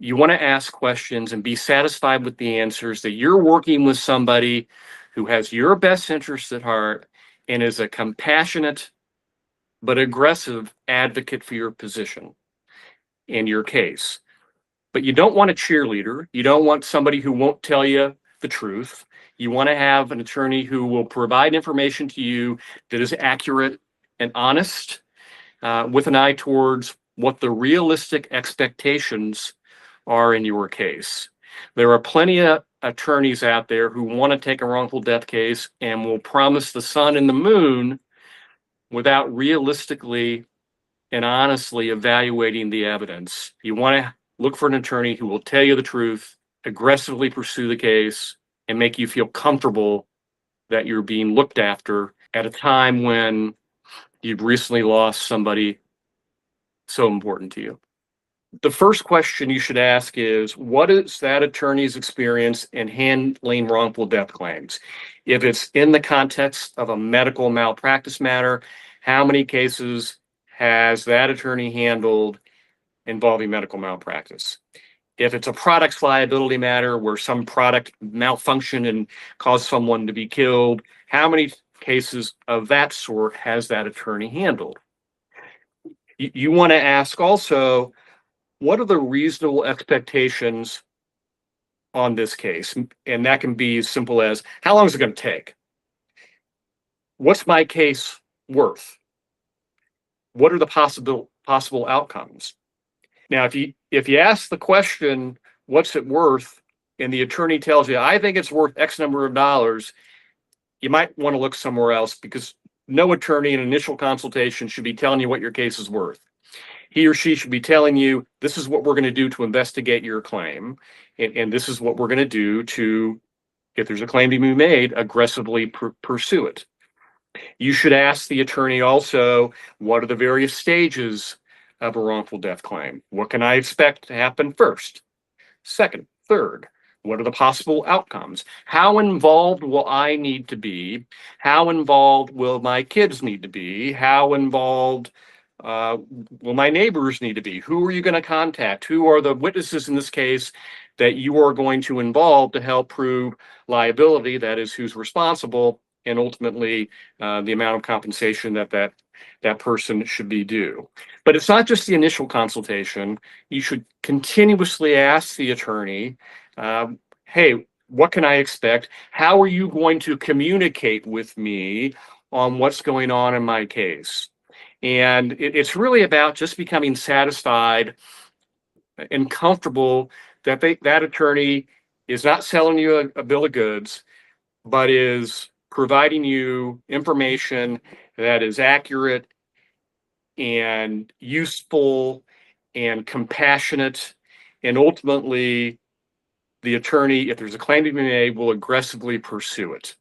You want to ask questions and be satisfied with the answers, that you're working with somebody who has your best interests at heart and is a compassionate but aggressive advocate for your position in your case. But you don't want a cheerleader. You don't want somebody who won't tell you the truth. You want to have an attorney who will provide information to you that is accurate and honest, with an eye towards what the realistic expectations are in your case. There are plenty of attorneys out there who want to take a wrongful death case and will promise the sun and the moon without realistically and honestly evaluating the evidence. You want to look for an attorney who will tell you the truth, aggressively pursue the case, and make you feel comfortable that you're being looked after at a time when you've recently lost somebody so important to you. The first question you should ask is, what is that attorney's experience in handling wrongful death claims? If it's in the context of a medical malpractice matter, how many cases has that attorney handled involving medical malpractice? If it's a products liability matter where some product malfunctioned and caused someone to be killed, how many cases of that sort has that attorney handled? You want to ask also, what are the reasonable expectations on this case? And that can be as simple as, how long is it going to take? What's my case worth? What are the possible outcomes? Now, if you ask the question, what's it worth, and the attorney tells you, I think it's worth X number of dollars, you might want to look somewhere else, because no attorney in initial consultation should be telling you what your case is worth. He or she should be telling you, this is what we're going to do to investigate your claim, and this is what we're going to do to, if there's a claim to be made, aggressively pursue it. You should ask the attorney also, what are the various stages of a wrongful death claim? What can I expect to happen first, second, third? What are the possible outcomes? How involved will I need to be? How involved will my kids need to be? How involved will my neighbors need to be? Who are you going to contact? Who are the witnesses in this case that you are going to involve to help prove liability? That is, who's responsible, and ultimately the amount of compensation that person should be due. But it's not just the initial consultation. You should continuously ask the attorney, hey, what can I expect? How are you going to communicate with me on what's going on in my case? And it's really about just becoming satisfied and comfortable that that attorney is not selling you a bill of goods, but is providing you information that is accurate and useful and compassionate. And ultimately, the attorney, if there's a claim to be made, will aggressively pursue it.